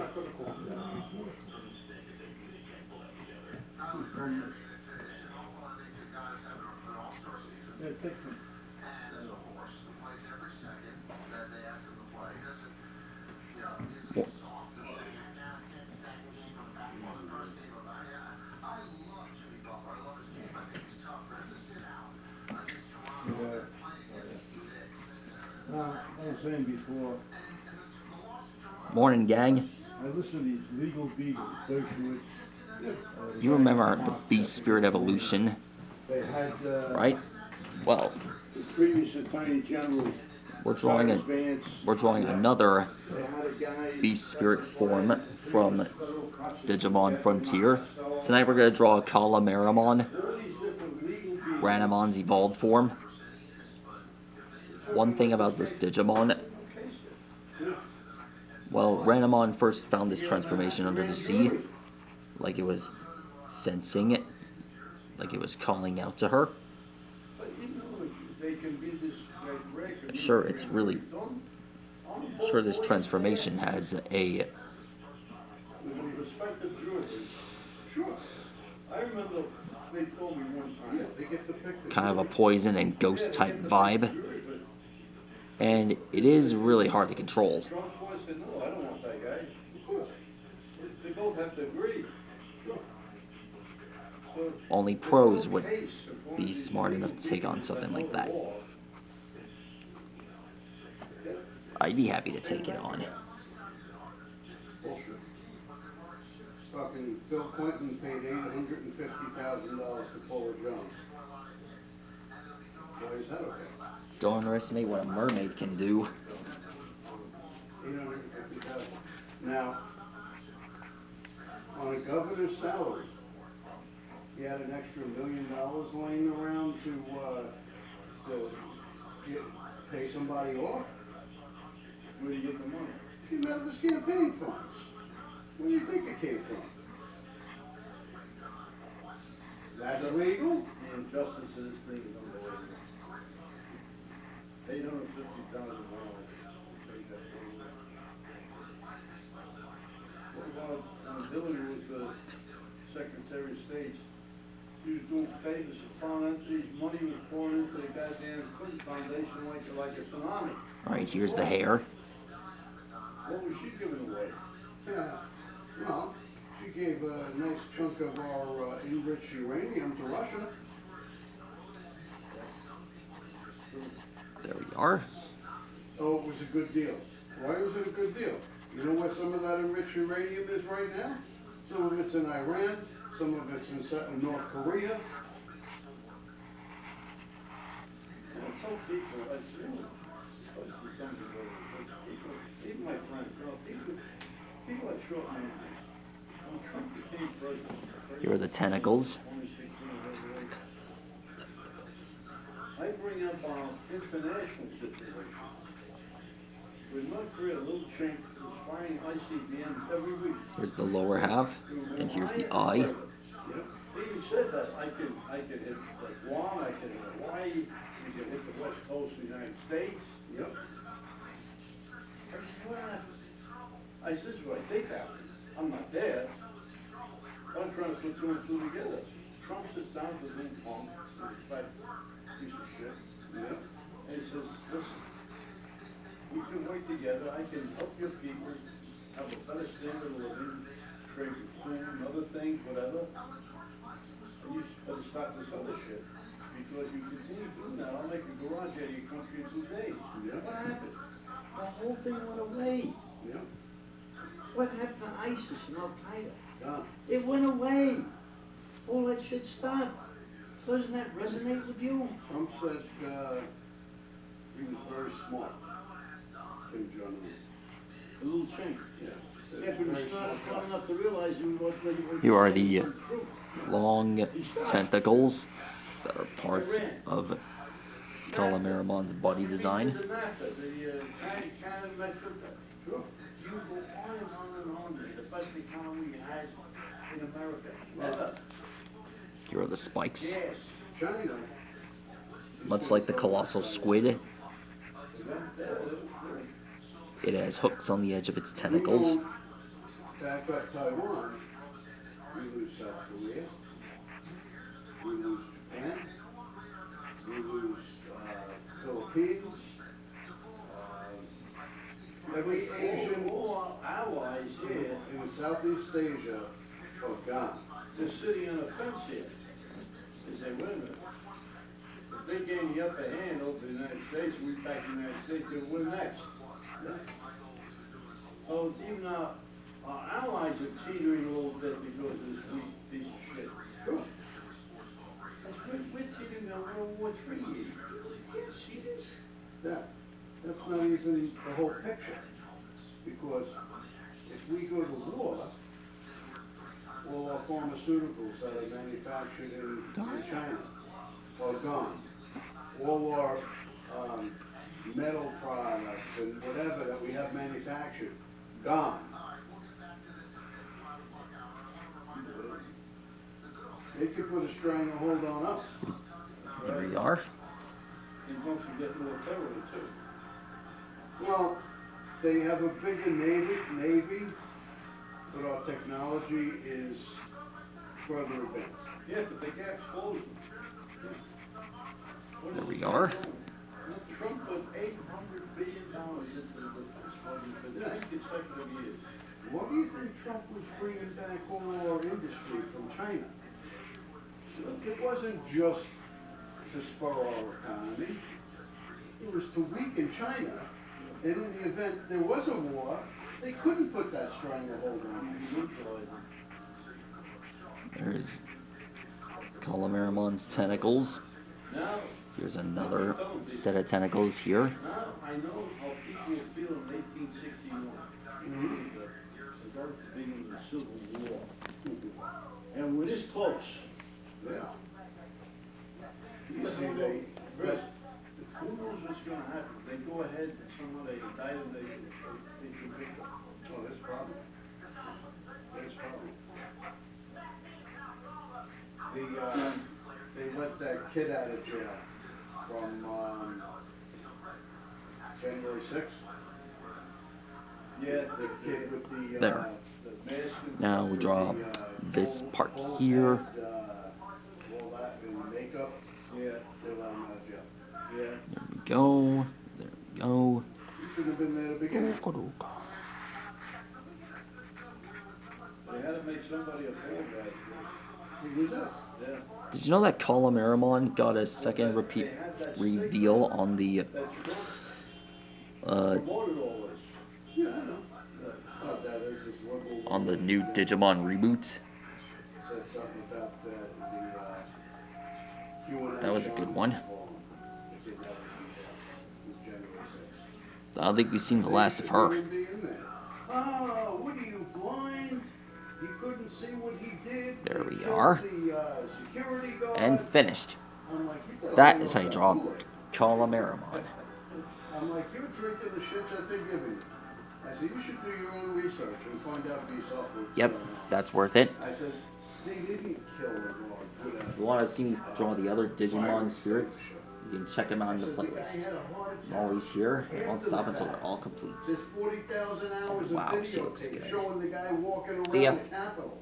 not going to call me that. Yeah, take them. I was saying before, Morning, gang. I listen to these legal beagles, Dershowitz. You remember the Beast Spirit evolution, They had right? Well, the previous Attorney General, we're Cyrus Vance. drawing another They had a guy, Beast Spirit form from Digimon Frontier. Tonight we're gonna draw a calamaramon, all these different legal beagles. Ranamon's evolved form. One thing about this Digimon, well, Ranamon first found this transformation under the sea, like it was sensing it, like it was calling out to her. Sure, it's really, sure this transformation has a kind of a poison and ghost type vibe, and it is really hard to control. Only pros would be smart enough to take on something like that. I'd be happy to take it on. Fucking Bill Clinton paid $850,000 to Paula Jones. Why is that okay? Don't underestimate what a mermaid can do. $850,000. Now, on a governor's salary, he had an extra $1 million laying around to pay somebody off. Where do you get the money? It came out of his campaign funds. Where do you think it came from? That's illegal? The injustice of this thing is unbelievable. $850,000. What about when Hillary was the Secretary of State? She was doing favors for foreign entities. Money was pouring into the goddamn Clinton Foundation like a tsunami. Alright, here's the hair. What was she giving away? Yeah. Well, she gave a nice chunk of our enriched uranium to Russia. There we are. Oh, it was a good deal. Why was it a good deal? You know where some of that enriched uranium is right now? Some of it's in Iran, some of it's in North Korea. I tell people, it's really close to something people, even my friends, you know, people are short memories. When Trump became president, Here are the tentacles. 2016, I bring up our international situation. With North Korea, a little chink is firing ICBMs every week. Here's the lower half, and here's the eye. Yep. He even said that I could hit like Guam, I could hit Hawaii, we could hit the west coast of the United States. Yep. I said, what happened? I said, this is what I think happened. I'm not there. I'm trying to put two and two together. Trump sits down with his punk, this fat piece of shit. Yep. And he says, listen, we can work together. I can help your people have a better standard of living, trade with food and other things, whatever. And you better stop this other shit. Because you continue doing that, I'll make a garage out of your country in 2 days. Yep. What happened? The whole thing went away. Yep. What happened to ISIS and Al-Qaeda? Gone. It went away. All that shit stopped. Doesn't that resonate with you? Trump said he was very smart in general. A little change. Yeah. Yeah, but he's not smart enough to realize he was Here are the long tentacles that are parts of Calamaramon's body design. You go on and on. The best economy has in America. Never. Here are the spikes. Yes. China. Much like the colossal squid, it has hooks on the edge of its tentacles. back up Taiwan, we lose South Korea, we lose Japan, we lose Philippines, every Asian All our allies here, in Southeast Asia are gone. they're sitting on a fence here. They say, wait a minute. If they gain the upper hand over the United States, we back in the United States, then we're next. So even our allies are teetering a little bit because of this weak piece of shit. Sure. We're teetering on World War III. You can't see this. That's not even the whole picture. Because if we go to war, all our pharmaceuticals that are manufactured in China are gone. All our metal products and whatever that we have manufactured, gone. They could put a stranglehold on us. Here we are. And don't forget militarily too. Well, they have a bigger navy, but our technology is further advanced. Yeah, but the gap's closing. There we are. Trump put $800 billion into the defense budget for 3 consecutive years. What do you think Trump was bringing back all our industry from China? It wasn't just to spur our economy. It was to weaken China. And in the event there was a war, they couldn't put that stranglehold on us. There's Calamaramon's tentacles. Now, Here's another set of tentacles here. now I know how people feel in 1861. The beginning of the Civil War. And we're this close. Yeah. You see, they, Who knows what's gonna happen? They go ahead and somehow they indict them, they convict them. oh, there's problem. There's problem. They let that kid out of jail from January 6th. Yeah, The kid with the There. the mask and Now we draw the, this full- part full here. head, all that and makeup. yeah, They let him out of jail. yeah. There we go. There we go. You should have been there to begin with. They had to make somebody a fall guy. Who was this? Yeah. Did you know that Calamaramon got a second reveal on the That Trump promoted all this. Yeah, I know. But that is this liberal. on the new Digimon reboot? Said something about the QAnon That was a good one. It did not be January 6th. I don't think we've seen the last of her. Oh, what are you, blind? You couldn't see what he did? There He we killed are. The, security guard. And finished. I'm like, you better That hold is how you that draw Kool-Aid. Calamaramon. I'm like, you're drinking the shit that they're giving you. I said, you should do your own research and find out for yourself what's Yep, going on. that's worth it. I said, they didn't kill the guard. If you want to see me draw the other Digimon spirits, you can check them out in the playlist. I'm always here. I won't stop until they're all complete. There's 40,000 hours Wow, of she looks videotape good. showing the guy walking around See ya. the Capitol.